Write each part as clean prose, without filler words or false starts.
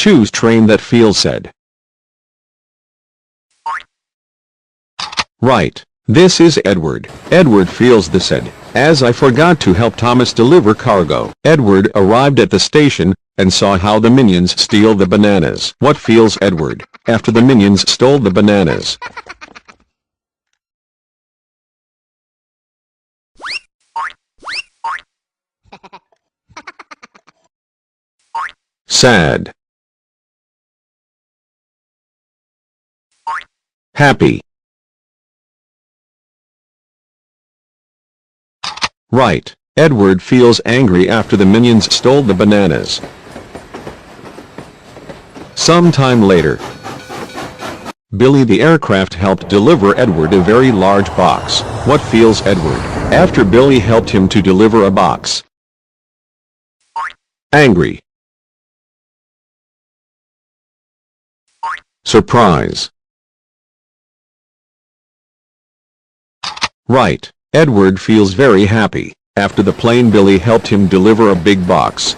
Choose train that feels sad. Right. This is Edward. Edward feels the sad, as I forgot to help Thomas deliver cargo. Edward arrived at the station, and saw how the minions steal the bananas. What feels Edward, after the minions stole the bananas? Sad. Happy. Right. Edward feels angry after the minions stole the bananas. Sometime later, Billy the aircraft helped deliver Edward a very large box. What feels Edward, after Billy helped him to deliver a box? Angry. Surprise. Right. Edward feels very happy, after the plane Billy helped him deliver a big box.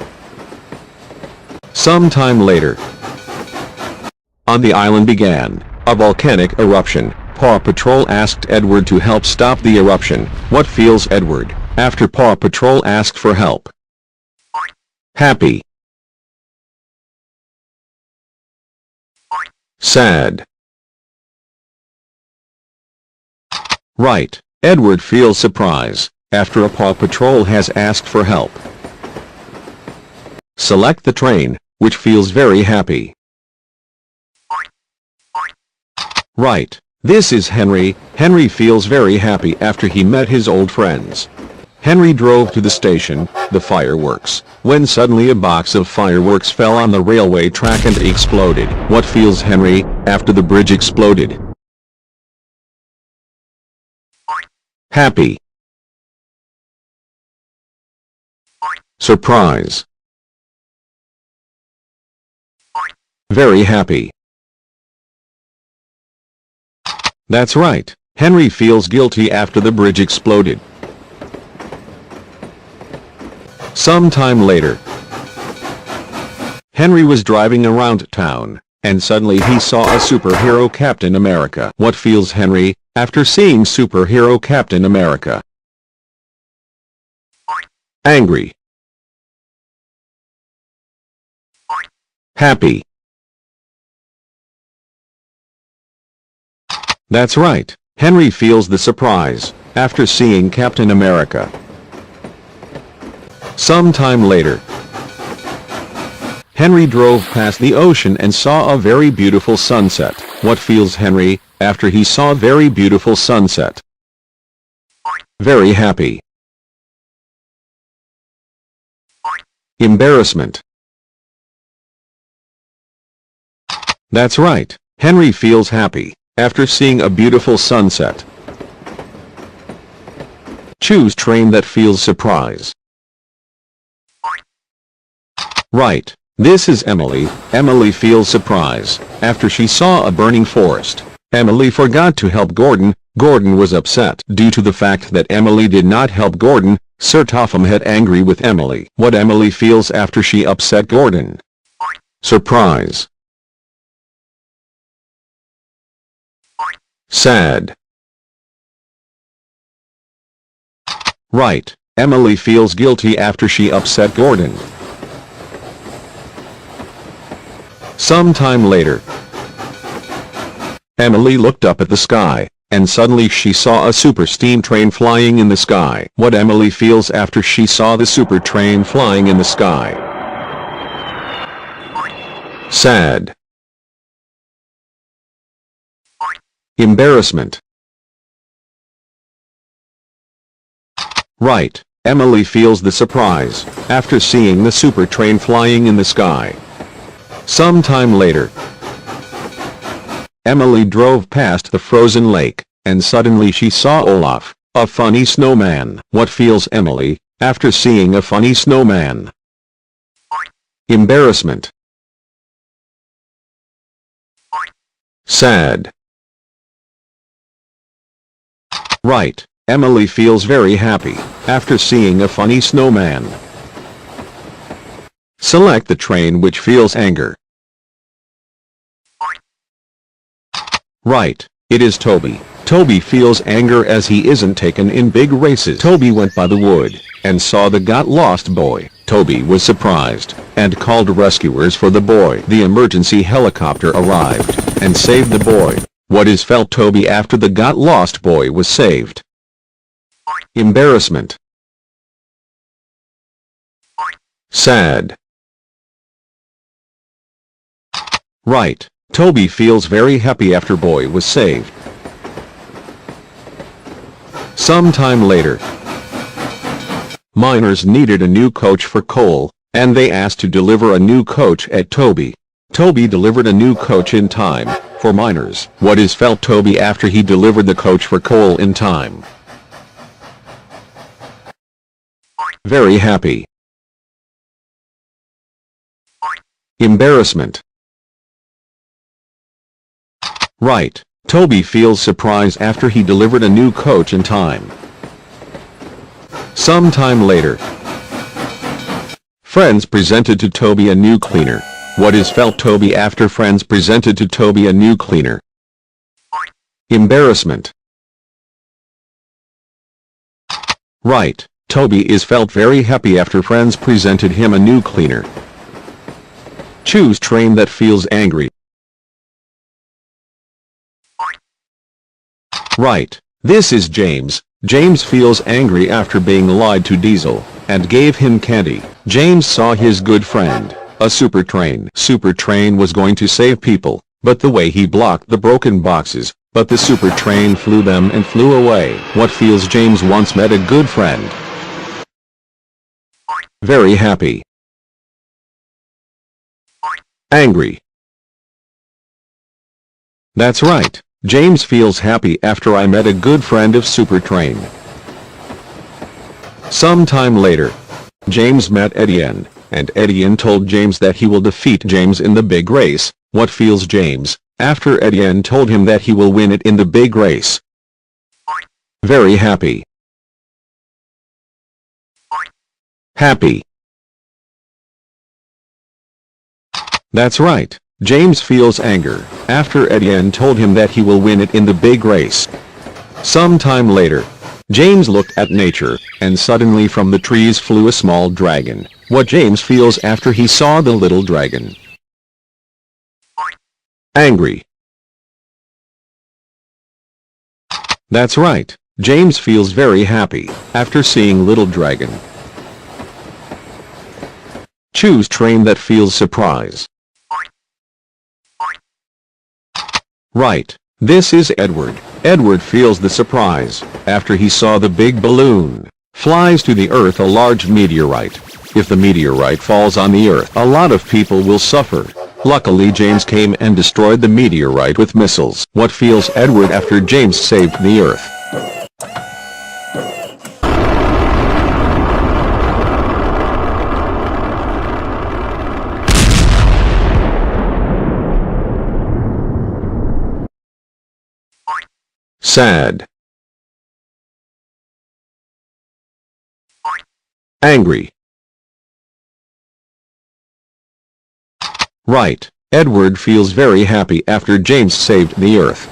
Sometime later, on the island began a volcanic eruption. Paw Patrol asked Edward to help stop the eruption. What feels Edward, after Paw Patrol asked for help? Happy. Sad. Right. Edward feels surprise, after a Paw Patrol has asked for help. Select the train, which feels very happy. Right. This is Henry. Henry feels very happy after he met his old friends. Henry drove to the station, the fireworks, when suddenly a box of fireworks fell on the railway track and exploded. What feels Henry, after the bridge exploded? Happy. Surprise. Very happy. That's right. Henry feels guilty after the bridge exploded. Sometime later, Henry was driving around town, and suddenly he saw a superhero Captain America. What feels Henry, after seeing superhero Captain America? Angry. Happy. That's right. Henry feels the surprise, after seeing Captain America. Sometime later, Henry drove past the ocean and saw a very beautiful sunset. What feels Henry, after he saw a very beautiful sunset? Very happy. Embarrassment. That's right. Henry feels happy, after seeing a beautiful sunset. Choose train that feels surprise. Right. This is Emily. Emily feels surprise, after she saw a burning forest. Emily forgot to help Gordon. Gordon was upset due to the fact that Emily did not help Gordon. Sir Topham had angry with Emily. What Emily feels after she upset Gordon? Surprise. Sad. Right. Emily feels guilty after she upset Gordon. Sometime later, Emily looked up at the sky, and suddenly she saw a super steam train flying in the sky. What Emily feels after she saw the super train flying in the sky? Sad. Embarrassment. Right. Emily feels the surprise, after seeing the super train flying in the sky. Sometime later, Emily drove past the frozen lake, and suddenly she saw Olaf, a funny snowman. What feels Emily, after seeing a funny snowman? Embarrassment. Sad. Right. Emily feels very happy, after seeing a funny snowman. Select the train which feels anger. Right. It is Toby. Toby feels anger as he isn't taken in big races. Toby went by the wood and saw the got lost boy. Toby was surprised and called rescuers for the boy. The emergency helicopter arrived and saved the boy. What is felt Toby after the got lost boy was saved? Embarrassment. Sad. Right. Toby feels very happy after boy was saved. Sometime later, miners needed a new coach for coal, and they asked to deliver a new coach at Toby. Toby delivered a new coach in time for miners. What is felt Toby after he delivered the coach for coal in time? Very happy. Embarrassment. Right. Toby feels surprise after he delivered a new coach in time. Sometime later, friends presented to Toby a new cleaner. What is felt Toby after friends presented to Toby a new cleaner? Embarrassment. Right. Toby is felt very happy after friends presented him a new cleaner. Choose train that feels angry. Right. This is James. James feels angry after being lied to Diesel and gave him candy. James saw his good friend, a super train. Super train was going to save people, but the way he blocked the broken boxes, but the super train flew them and flew away. What feels James once met a good friend? Very happy. Angry. That's right. James feels happy after I met a good friend of Super Train. Sometime later, James met Etienne, and Etienne told James that he will defeat James in the big race. What feels James after Etienne told him that he will win it in the big race? Very happy. Happy. That's right. James feels anger after Etienne told him that he will win it in the big race. Sometime later, James looked at nature, and suddenly from the trees flew a small dragon. What James feels after he saw the little dragon? Angry. That's right. James feels very happy after seeing little dragon. Choose train that feels surprise. Right. This is Edward. Edward feels the surprise after he saw the big balloon flies to the earth, a large meteorite. If the meteorite falls on the earth, a lot of people will suffer. Luckily James came and destroyed the meteorite with missiles. What feels Edward after James saved the earth? Sad. Angry. Right. Edward feels very happy after James saved the earth.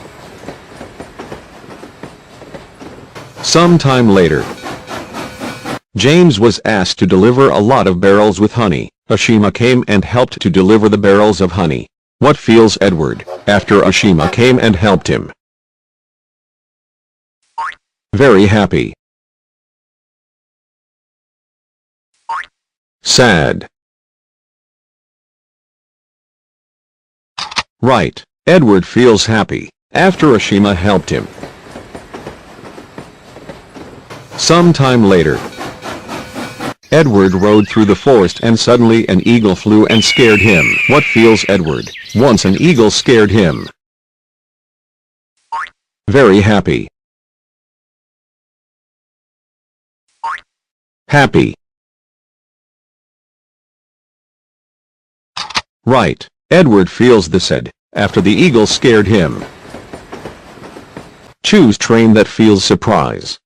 Sometime later, James was asked to deliver a lot of barrels with honey. Ashima came and helped to deliver the barrels of honey. What feels Edward after Ashima came and helped him? Very happy. Sad. Right. Edward feels happy after Ashima helped him. Sometime later, Edward rode through the forest and suddenly an eagle flew and scared him. What feels Edward once an eagle scared him? Very happy. Happy. Right. Edward feels the sad after the eagle scared him. Choose train that feels surprise.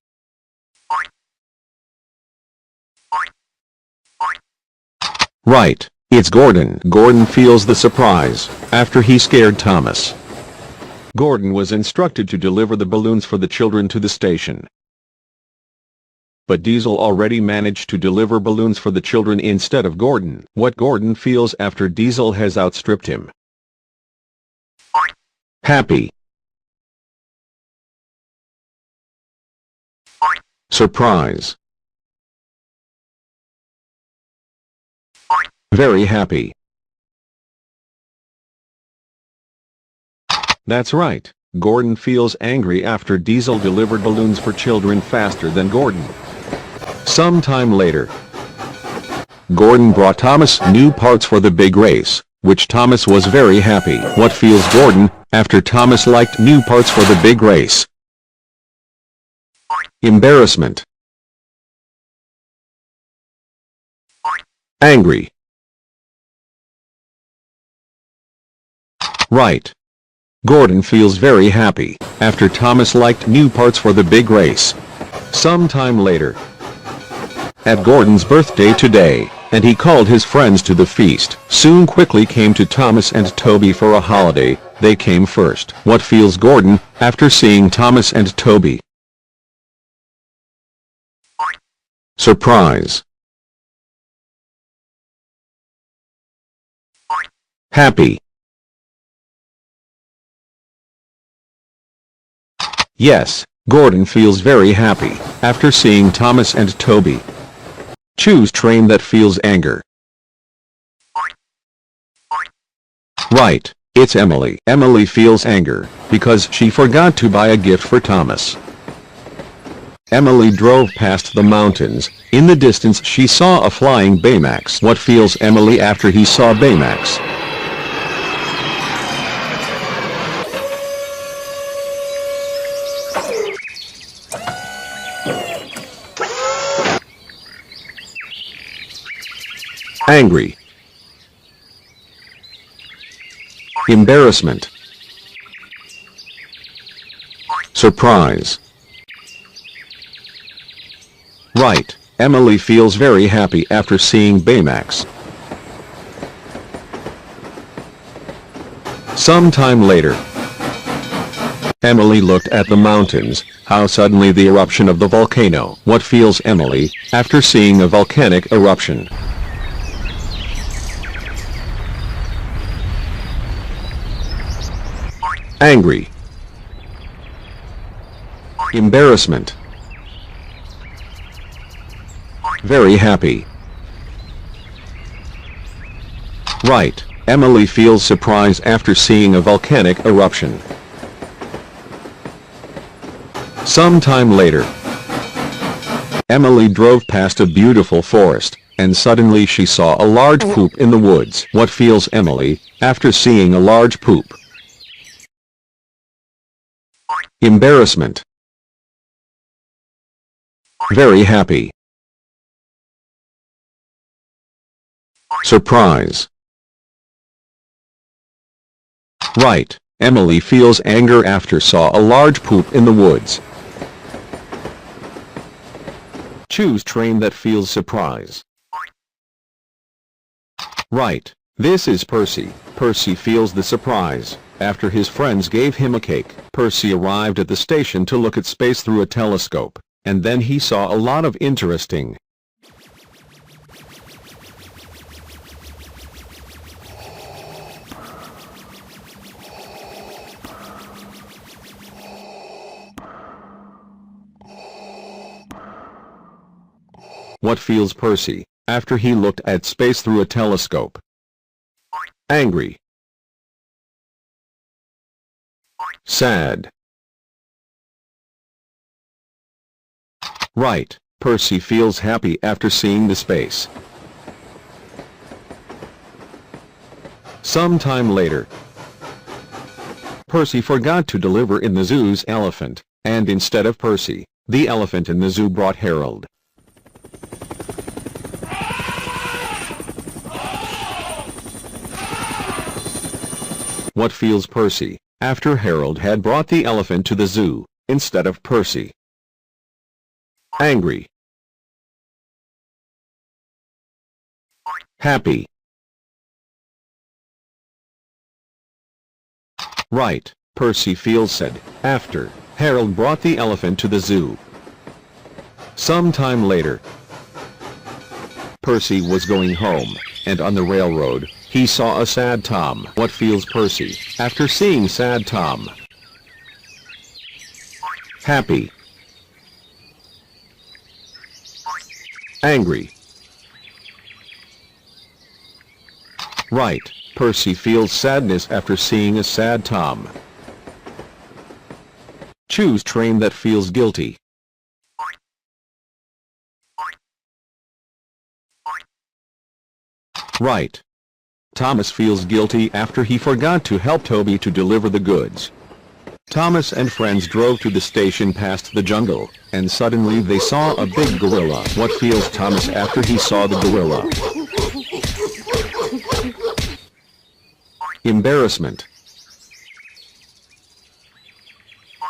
Right. It's Gordon. Gordon feels the surprise after he scared Thomas. Gordon was instructed to deliver the balloons for the children to the station. But Diesel already managed to deliver balloons for the children instead of Gordon. What Gordon feels after Diesel has outstripped him. Happy. Surprise. Very happy. That's right. Gordon feels angry after Diesel delivered balloons for children faster than Gordon. Sometime later, Gordon brought Thomas new parts for the big race, which Thomas was very happy. What feels Gordon after Thomas liked new parts for the big race? Embarrassment. Angry. Right. Gordon feels very happy after Thomas liked new parts for the big race. Sometime later, at Gordon's birthday today, and he called his friends to the feast. Soon quickly came to Thomas and Toby for a holiday. They came first. What feels Gordon after seeing Thomas and Toby? Surprise. Happy. Yes, Gordon feels very happy after seeing Thomas and Toby. Choose train that feels anger. Right, it's Emily. Emily feels anger because she forgot to buy a gift for Thomas. Emily drove past the mountains. In the distance she saw a flying Baymax. What feels Emily after he saw Baymax? Angry. Embarrassment. Surprise. Right, Emily feels very happy after seeing Baymax. Sometime later, Emily looked at the mountains. How suddenly the eruption of the volcano. What feels Emily after seeing a volcanic eruption? Angry. Embarrassment. Very happy. Right, Emily feels surprise after seeing a volcanic eruption. Sometime later, Emily drove past a beautiful forest, and suddenly she saw a large poop in the woods. What feels Emily after seeing a large poop? Embarrassment. Very happy. Surprise. Right, Emily feels anger after saw a large poop in the woods. Choose train that feels surprise. Right, this is Percy. Percy feels the surprise after his friends gave him a cake. Percy arrived at the station to look at space through a telescope, and then he saw a lot of interesting. What feels Percy after he looked at space through a telescope? Angry. Sad. Right, Percy feels happy after seeing the space. Sometime later, Percy forgot to deliver in the zoo's elephant, and instead of Percy, the elephant in the zoo brought Harold. What feels Percy after Harold had brought the elephant to the zoo instead of Percy? Angry. Happy. Right, Percy feels sad after Harold brought the elephant to the zoo. Sometime later, Percy was going home, and on the railroad, he saw a sad Tom. What feels Percy after seeing sad Tom? Happy. Angry. Right, Percy feels sadness after seeing a sad Tom. Choose train that feels guilty. Right. Thomas feels guilty after he forgot to help Toby to deliver the goods. Thomas and friends drove to the station past the jungle, and suddenly they saw a big gorilla. What feels Thomas after he saw the gorilla? Embarrassment.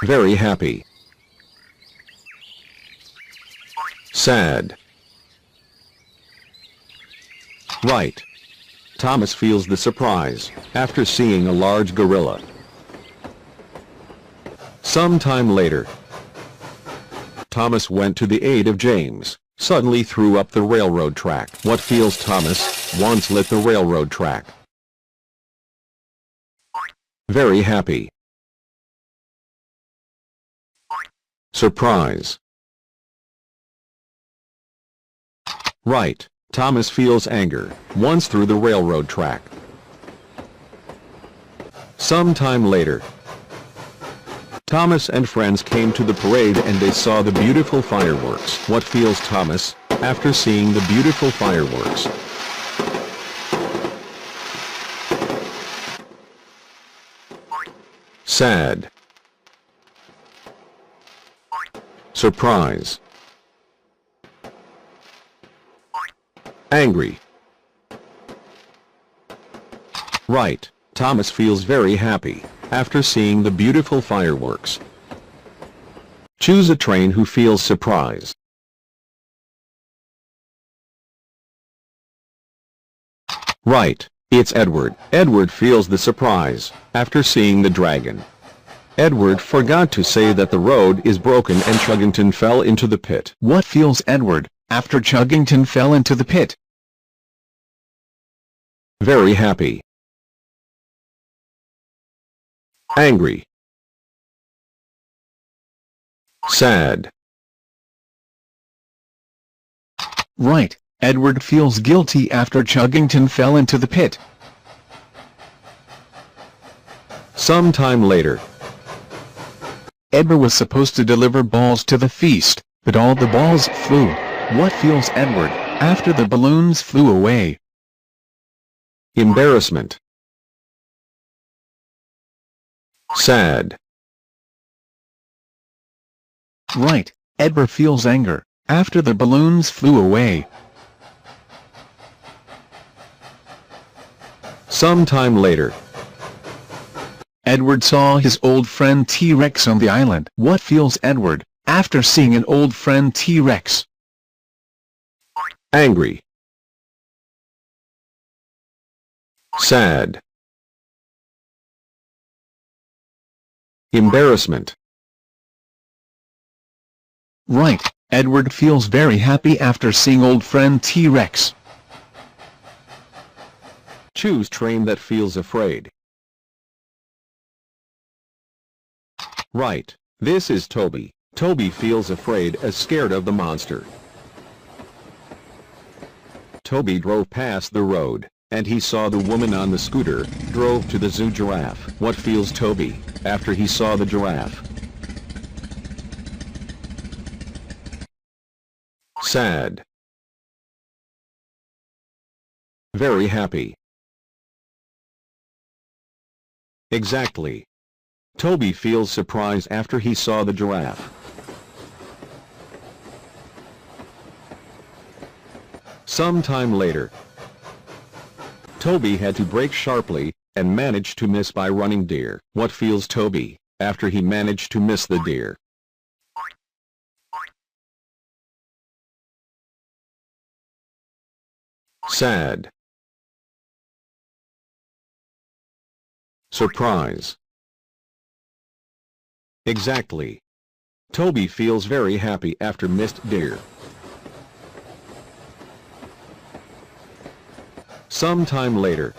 Very happy. Sad. Right. Thomas feels the surprise after seeing a large gorilla. Sometime later, Thomas went to the aid of James, suddenly threw up the railroad track. What feels Thomas once lit the railroad track? Very happy. Surprise. Right. Thomas feels anger once through the railroad track. Sometime later, Thomas and friends came to the parade and they saw the beautiful fireworks. What feels Thomas after seeing the beautiful fireworks? Sad. Surprise. Angry. Right. Thomas feels very happy after seeing the beautiful fireworks. Choose a train who feels surprise. Right. It's Edward. Edward feels the surprise after seeing the dragon. Edward forgot to say that the road is broken and Chuggington fell into the pit. What feels Edward after Chuggington fell into the pit? Very happy. Angry. Sad. Right. Edward feels guilty after Chuggington fell into the pit. Sometime later, Edward was supposed to deliver balls to the feast, but all the balls flew. What feels Edward after the balloons flew away? Embarrassment. Sad. Right. Edward feels anger after the balloons flew away. Sometime later, Edward saw his old friend T-Rex on the island. What feels Edward after seeing an old friend T-Rex? Angry. Sad. Embarrassment. Right. Edward feels very happy after seeing old friend T-Rex. Choose train that feels afraid. Right. This is Toby. Toby feels afraid as scared of the monster. Toby drove past the road, and he saw the woman on the scooter, drove to the zoo giraffe. What feels Toby after he saw the giraffe? Sad. Very happy. Exactly. Toby feels surprised after he saw the giraffe. Sometime later, Toby had to brake sharply, and managed to miss by running deer. What feels Toby after he managed to miss the deer? Sad. Surprise. Exactly. Toby feels very happy after missed deer. Sometime later,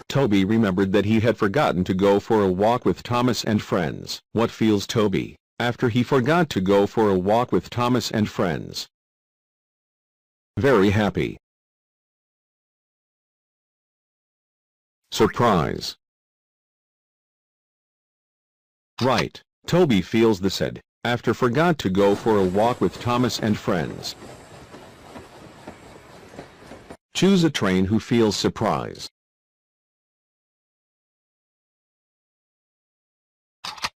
Toby remembered that he had forgotten to go for a walk with Thomas and friends. What feels Toby after he forgot to go for a walk with Thomas and friends? Very happy. Surprise. Right. Toby feels the sad after forgot to go for a walk with Thomas and friends. Choose a train who feels surprise.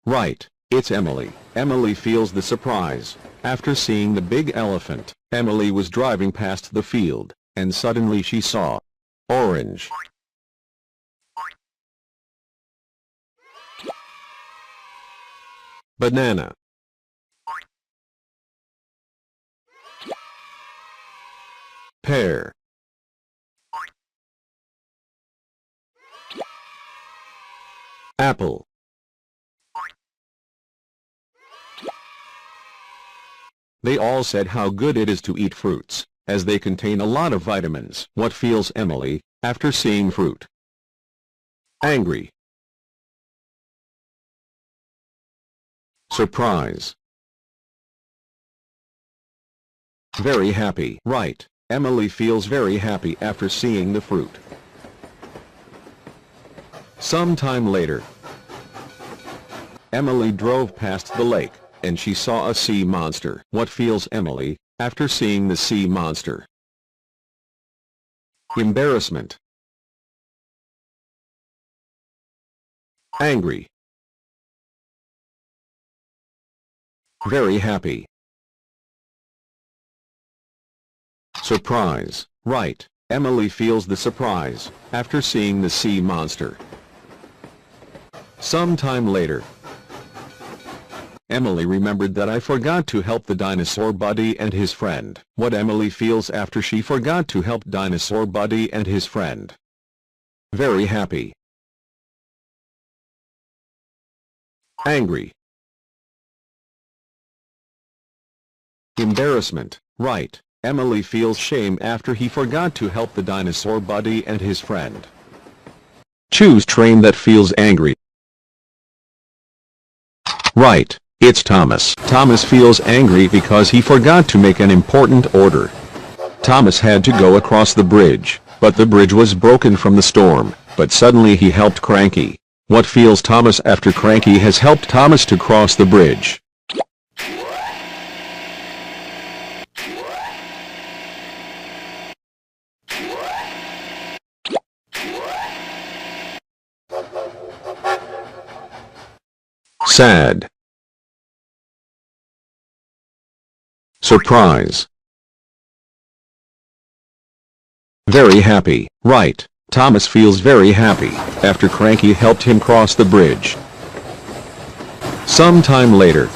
Right. It's Emily. Emily feels the surprise after seeing the big elephant. Emily was driving past the field, and suddenly she saw orange, banana, pear, apple. They all said how good it is to eat fruits, as they contain a lot of vitamins. What feels Emily after seeing fruit? Angry. Surprise. Very happy. Right. Emily feels very happy after seeing the fruit. Sometime later, Emily drove past the lake, and she saw a sea monster. What feels Emily after seeing the sea monster? Embarrassment. Angry. Very happy. Surprise. Right. Emily feels the surprise after seeing the sea monster. Sometime later, Emily remembered that I forgot to help the dinosaur Buddy and his friend. What Emily feels after she forgot to help dinosaur Buddy and his friend? Very happy. Angry. Embarrassment. Right. Emily feels shame after he forgot to help the dinosaur Buddy and his friend. Choose train that feels angry. Right. It's Thomas. Thomas feels angry because he forgot to make an important order. Thomas had to go across the bridge, but the bridge was broken from the storm, but suddenly he helped Cranky. What feels Thomas after Cranky has helped Thomas to cross the bridge? Sad. Surprise. Very happy. Right. Thomas feels very happy after Cranky helped him cross the bridge. Sometime later,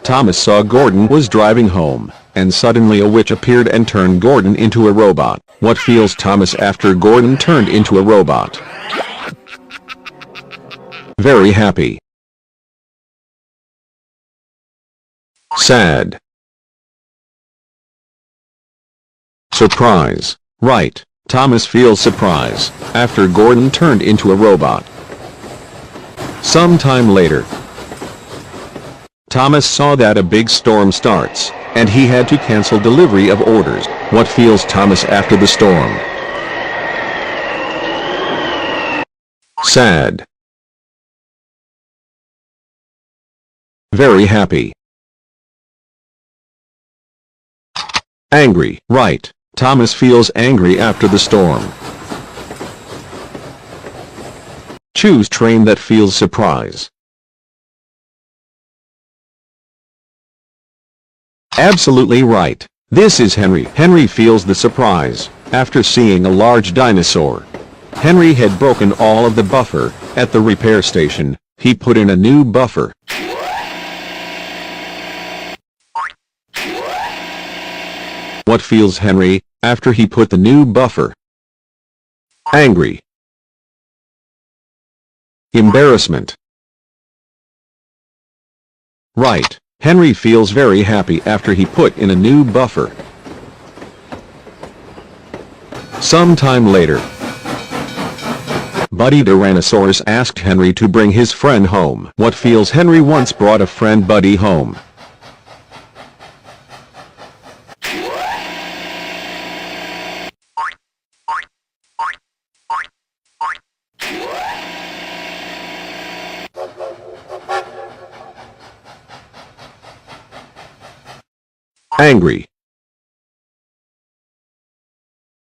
Thomas saw Gordon was driving home, and suddenly a witch appeared and turned Gordon into a robot. What feels Thomas after Gordon turned into a robot? Very happy. Sad. Surprise. Right. Thomas feels surprise after Gordon turned into a robot. Sometime later, Thomas saw that a big storm starts, and he had to cancel delivery of orders. What feels Thomas after the storm? Sad. Very happy. Angry. Right. Thomas feels angry after the storm. Choose train that feels surprise. Absolutely right. This is Henry. Henry feels the surprise after seeing a large dinosaur. Henry had broken all of the buffer at the repair station. He put in a new buffer. What feels Henry after he put the new buffer? Angry. Embarrassment. Right. Henry feels very happy after he put in a new buffer. Sometime later, Buddy Tyrannosaurus asked Henry to bring his friend home. What feels Henry once brought a friend Buddy home? Angry.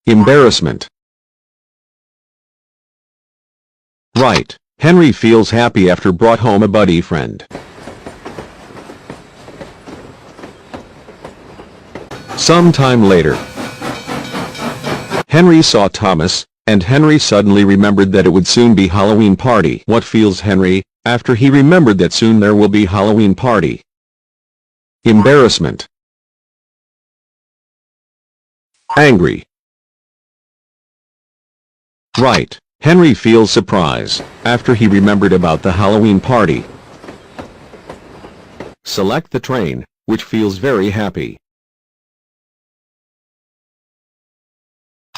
Embarrassment. Right. Henry feels happy after brought home a buddy friend. Sometime later, Henry saw Thomas, and Henry suddenly remembered that it would soon be Halloween party. What feels Henry after he remembered that soon there will be Halloween party? Embarrassment. Angry. Right. Henry feels surprise after he remembered about the Halloween party. Select the train, which feels very happy.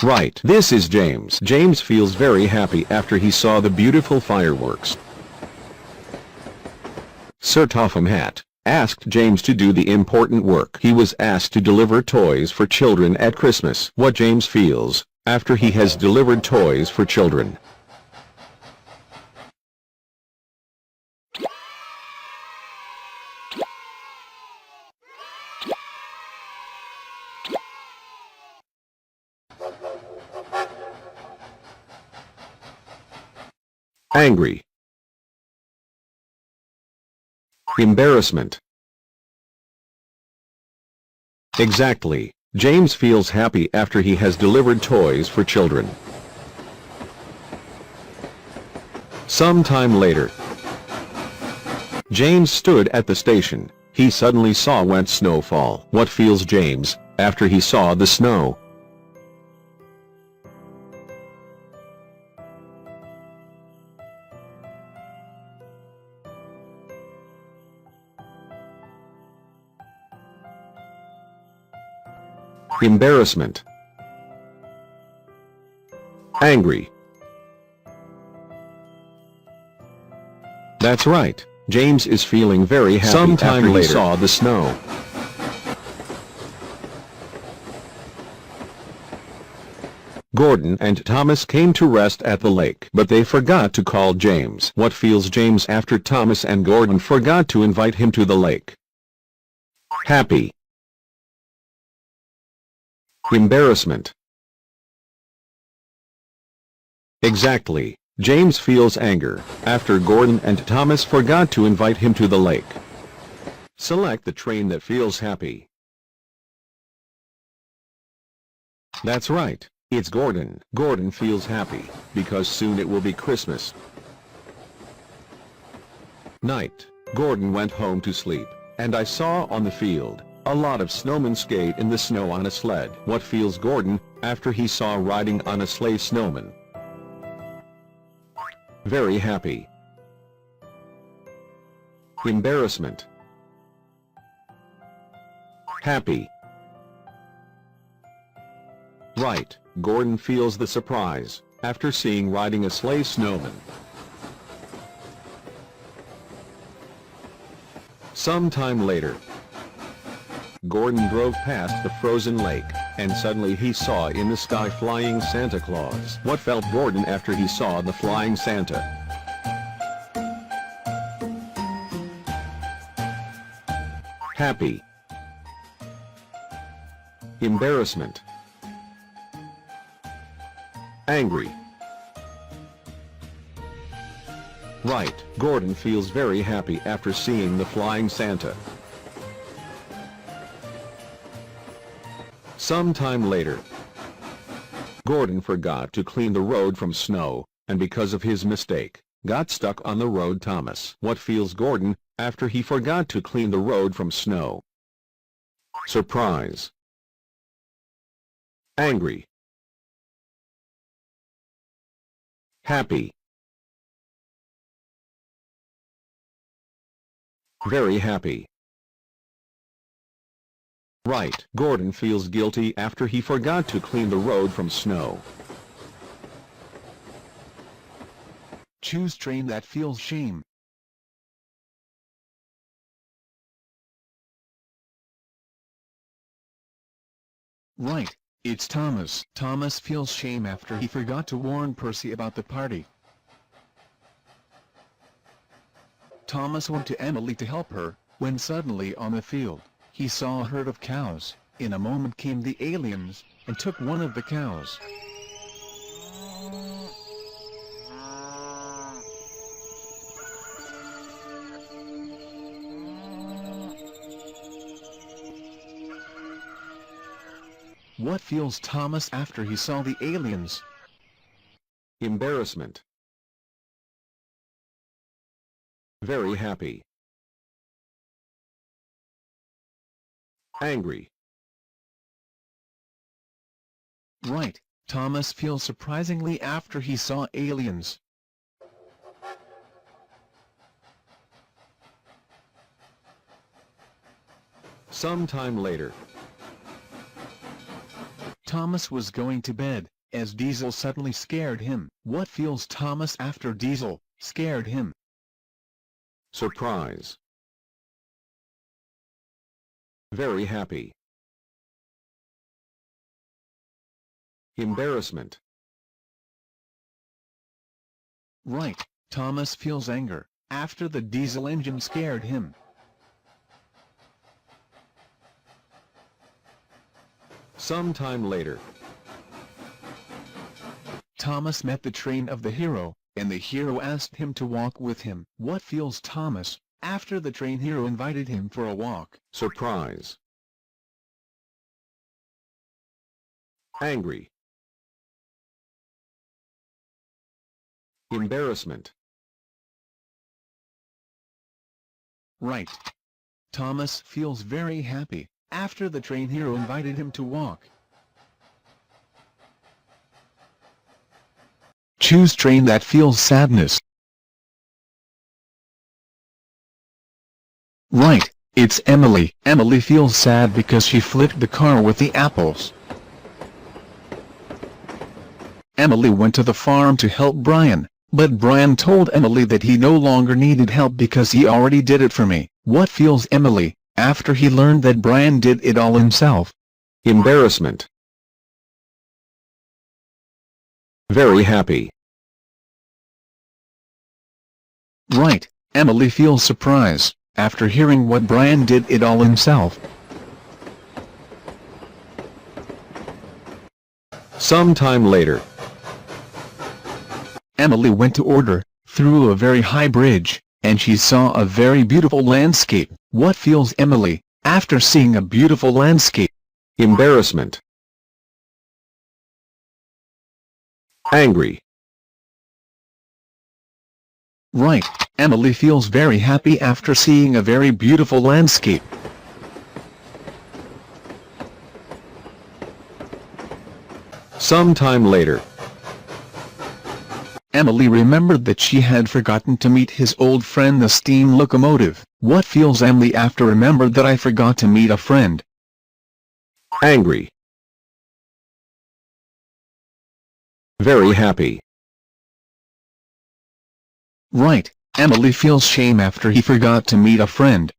Right. This is James. James feels very happy after he saw the beautiful fireworks. Sir Topham Hatt asked James to do the important work. He was asked to deliver toys for children at Christmas. What James feels after he has delivered toys for children. Angry. Embarrassment. Exactly. James feels happy after he has delivered toys for children. Sometime later, James stood at the station. He suddenly saw wet snowfall. What feels James after he saw the snow? Embarrassment. Angry. That's right. James is feeling very happy Sometime after he later. saw the snow. Gordon and Thomas came to rest at the lake, but they forgot to call James. What feels James after Thomas and Gordon forgot to invite him to the lake? Happy. Embarrassment. Exactly. James feels anger after Gordon and Thomas forgot to invite him to the lake. Select the train that feels happy. That's right. It's Gordon. Gordon feels happy because soon it will be Christmas. Night. Gordon went home to sleep, and I saw on the field a lot of snowmen skate in the snow on a sled. What feels Gordon after he saw riding on a sleigh snowman? Very happy. Embarrassment. Happy. Right. Gordon feels the surprise after seeing riding a sleigh snowman. Sometime later, Gordon drove past the frozen lake, and suddenly he saw in the sky flying Santa Claus. What felt Gordon after he saw the flying Santa? Happy. Embarrassment. Angry. Right. Gordon feels very happy after seeing the flying Santa. Sometime later, Gordon forgot to clean the road from snow, and because of his mistake, got stuck on the road. Thomas. What feels Gordon after he forgot to clean the road from snow? Surprise. Angry. Happy. Very happy. Right. Gordon feels guilty after he forgot to clean the road from snow. Choose train that feels shame. Right, it's Thomas. Thomas feels shame after he forgot to warn Percy about the party. Thomas went to Emily to help her, when suddenly on the field, he saw a herd of cows. In a moment came the aliens, and took one of the cows. What feels Thomas after he saw the aliens? Embarrassment. Very happy. Angry. Right, Thomas feels surprisingly after he saw aliens. Sometime later. Thomas was going to bed, as Diesel suddenly scared him. What feels Thomas after Diesel scared him? Surprise. Very happy. Embarrassment. Right, Thomas feels anger after the diesel engine scared him. Sometime later. Thomas met the train of the hero, and the hero asked him to walk with him. What feels Thomas after the train hero invited him for a walk? Surprise. Angry. Embarrassment. Right. Thomas feels very happy after the train hero invited him to walk. Choose train that feels sadness. Right, it's Emily. Emily feels sad because she flipped the car with the apples. Emily went to the farm to help Brian, but Brian told Emily that he no longer needed help because he already did it for me. What feels Emily after he learned that Brian did it all himself? Embarrassment. Very happy. Right, Emily feels surprise after hearing what Brian did it all himself. Sometime later. Emily went to order through a very high bridge, and she saw a very beautiful landscape. What feels Emily after seeing a beautiful landscape? Embarrassment. Angry. Right, Emily feels very happy after seeing a very beautiful landscape. Sometime later. Emily remembered that she had forgotten to meet his old friend the steam locomotive. What feels Emily after remembered that I forgot to meet a friend? Angry. Very happy. Right, Emily feels shame after he forgot to meet a friend.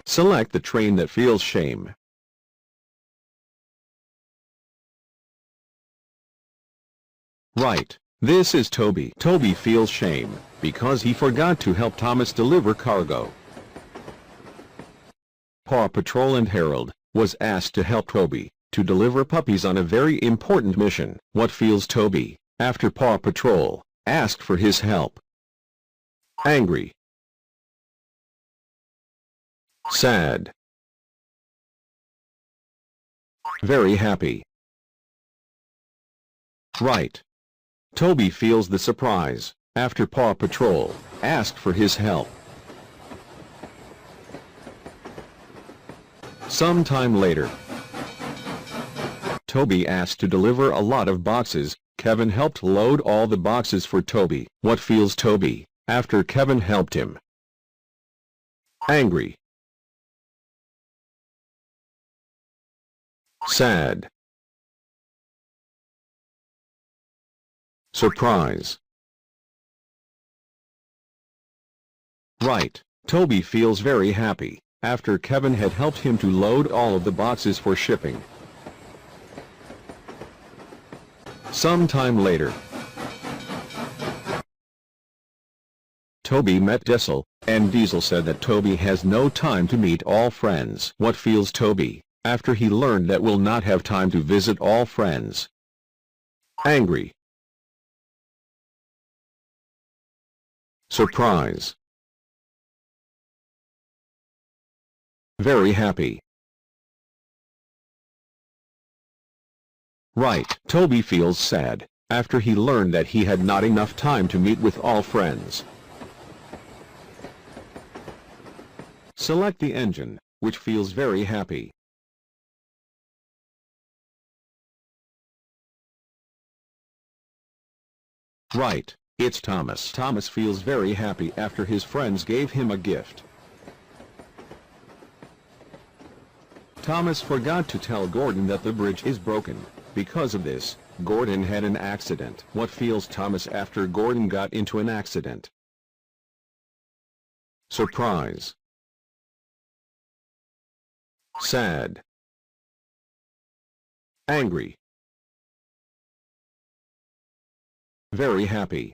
Select the train that feels shame. Right, this is Toby. Toby feels shame because he forgot to help Thomas deliver cargo. Paw Patrol and Harold was asked to help Toby to deliver puppies on a very important mission. What feels Toby after Paw Patrol asked for his help? Angry. Sad. Very happy. Right. Toby feels the surprise after Paw Patrol asked for his help. Sometime later. Toby asked to deliver a lot of boxes, Kevin helped load all the boxes for Toby. What feels Toby after Kevin helped him? Angry. Sad. Surprise. Right. Toby feels very happy after Kevin had helped him to load all of the boxes for shipping. Sometime later, Toby met Diesel, and Diesel said that Toby has no time to meet all friends. What feels Toby after he learned that will not have time to visit all friends? Angry. Surprise. Very happy. Right. Toby feels sad after he learned that he had not enough time to meet with all friends. Select the engine, which feels very happy. Right. It's Thomas. Thomas feels very happy after his friends gave him a gift. Thomas forgot to tell Gordon that the bridge is broken. Because of this, Gordon had an accident. What feels Thomas after Gordon got into an accident? Surprise. Sad. Angry. Very happy.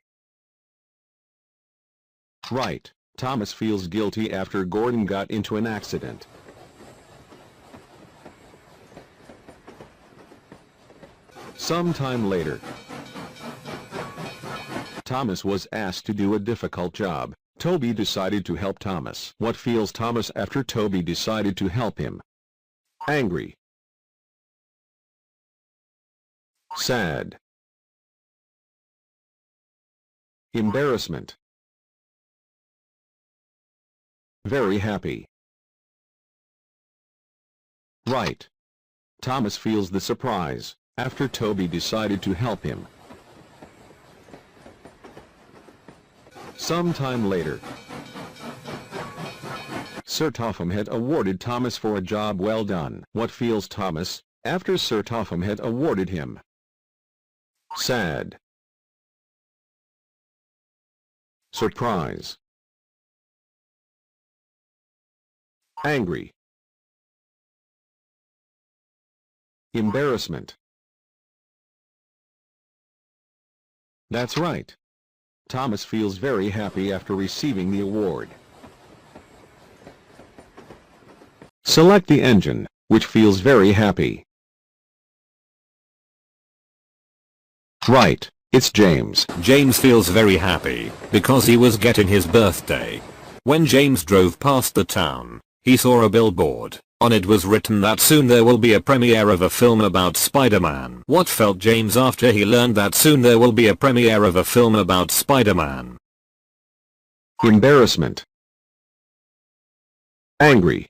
Right. Thomas feels guilty after Gordon got into an accident. Sometime later, Thomas was asked to do a difficult job. Toby decided to help Thomas. What feels Thomas after Toby decided to help him? Angry. Sad. Embarrassment. Very happy. Right. Thomas feels the surprise after Toby decided to help him. Sometime later, Sir Topham had awarded Thomas for a job well done. What feels Thomas after Sir Topham had awarded him? Sad. Surprise. Angry. Embarrassment. That's right. Thomas feels very happy after receiving the award. Select the engine, which feels very happy. Right, it's James. James feels very happy because he was getting his birthday. When James drove past the town, he saw a billboard. On it was written that soon there will be a premiere of a film about Spider-Man. What felt James after he learned that soon there will be a premiere of a film about Spider-Man? Embarrassment. Angry.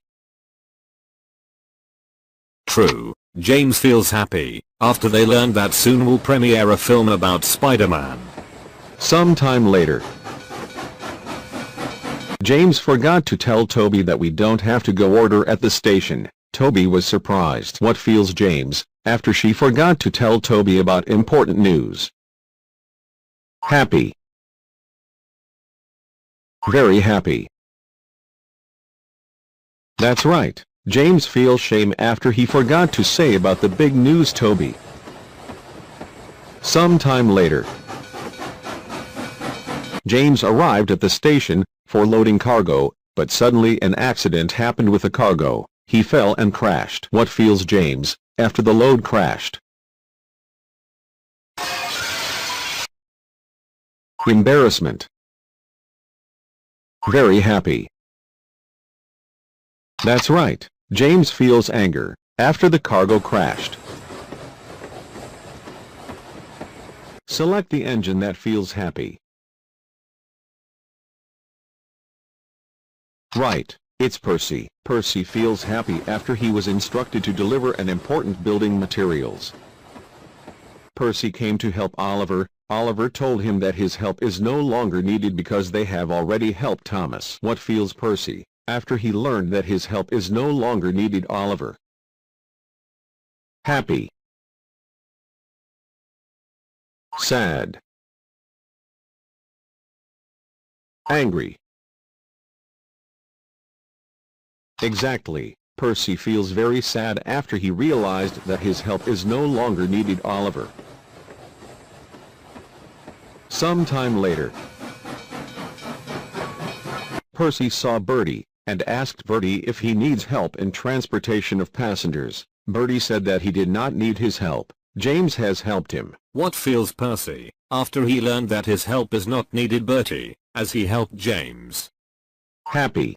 True. James feels happy after they learned that soon will premiere a film about Spider-Man. Sometime later, James forgot to tell Toby that we don't have to go order at the station. Toby was surprised. What feels James after she forgot to tell Toby about important news? Happy. Very happy. That's right. James feels shame after he forgot to say about the big news Toby. Sometime later, James arrived at the station for loading cargo, but suddenly an accident happened with the cargo. He fell and crashed. What feels James after the load crashed? Embarrassment. Very happy. That's right. James feels anger after the cargo crashed. Select the engine that feels happy. Right, it's Percy. Percy feels happy after he was instructed to deliver an important building materials. Percy came to help Oliver. Oliver told him that his help is no longer needed because they have already helped Thomas. What feels Percy after he learned that his help is no longer needed? Oliver. Happy. Sad. Angry. Exactly. Percy feels very sad after he realized that his help is no longer needed. Oliver. Sometime later, Percy saw Bertie, and asked Bertie if he needs help in transportation of passengers. Bertie said that he did not need his help. James has helped him. What feels Percy after he learned that his help is not needed? Bertie, as he helped James. Happy.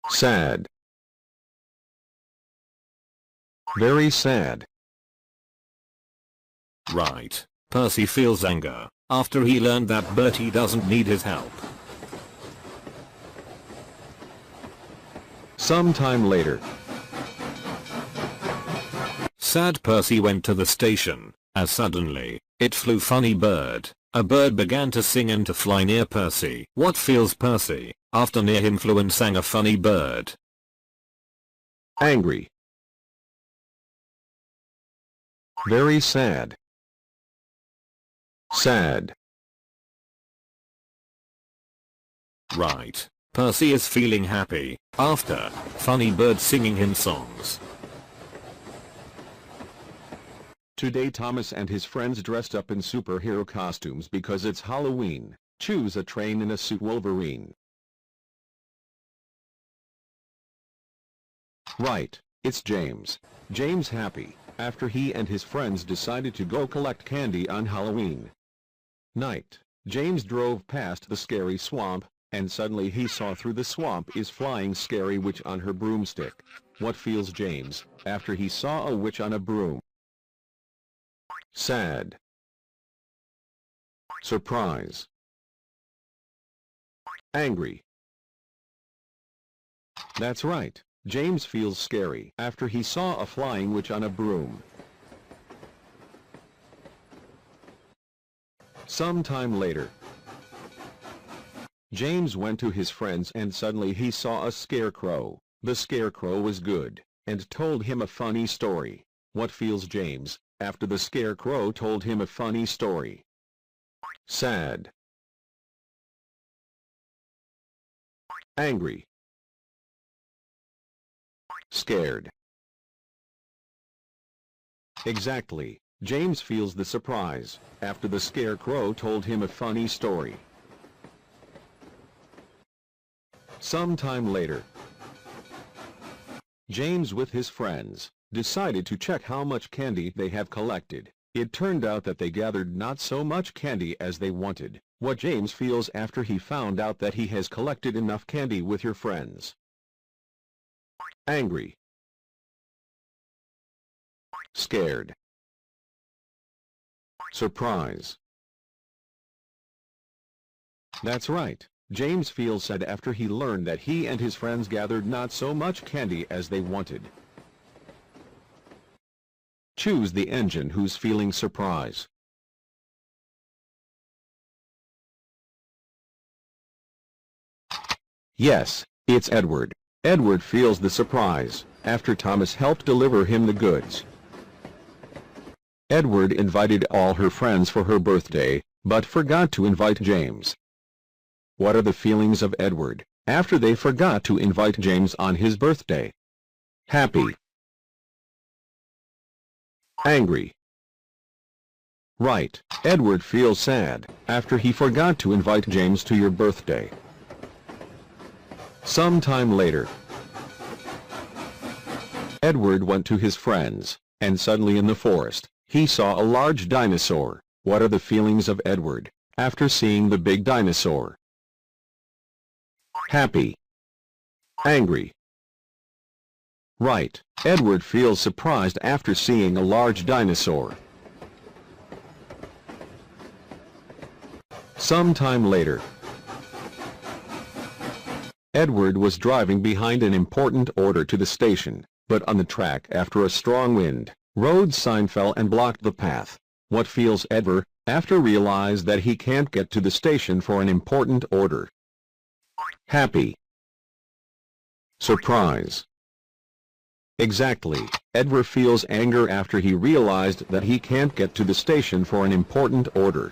Sad. Very sad. Right. Percy feels anger after he learned that Bertie doesn't need his help. Sometime later, sad Percy went to the station, as suddenly, it flew funny bird. A bird began to sing and to fly near Percy. What feels Percy after near him flew and sang a funny bird? Angry. Very sad. Sad. Right. Percy is feeling happy after funny bird singing him songs. Today Thomas and his friends dressed up in superhero costumes because it's Halloween. Choose a train in a suit. Wolverine. Right, it's James. James happy after he and his friends decided to go collect candy on Halloween night. James drove past the scary swamp, and suddenly he saw through the swamp is flying Scary Witch on her broomstick. What feels James after he saw a witch on a broom? Sad. Surprise. Angry. That's right. James feels scary after he saw a flying witch on a broom. Sometime later, James went to his friends and suddenly he saw a scarecrow. The scarecrow was good and told him a funny story. What feels James after the scarecrow told him a funny story? Sad. Angry. Scared. Exactly. James feels the surprise after the scarecrow told him a funny story. Sometime later, James with his friends decided to check how much candy they have collected. It turned out that they gathered not so much candy as they wanted. What James feels after he found out that he has collected enough candy with your friends? Angry. Scared. Surprise. That's right. James feels sad after he learned that he and his friends gathered not so much candy as they wanted. Choose the engine who's feeling surprise. Yes, it's Edward. Edward feels the surprise after Thomas helped deliver him the goods. Edward invited all her friends for her birthday, but forgot to invite James. What are the feelings of Edward after they forgot to invite James on his birthday? Happy. Angry. Right. Edward feels sad after he forgot to invite James to your birthday. Sometime later, Edward went to his friends, and suddenly in the forest, he saw a large dinosaur. What are the feelings of Edward after seeing the big dinosaur? Happy. Angry. Right. Edward feels surprised after seeing a large dinosaur. Sometime later, Edward was driving behind an important order to the station. but on the track after a strong wind, road sign fell and blocked the path. What feels Edgar, after realize that he can't get to the station for an important order? Happy. Surprise. Exactly, Edgar feels anger after he realized that he can't get to the station for an important order.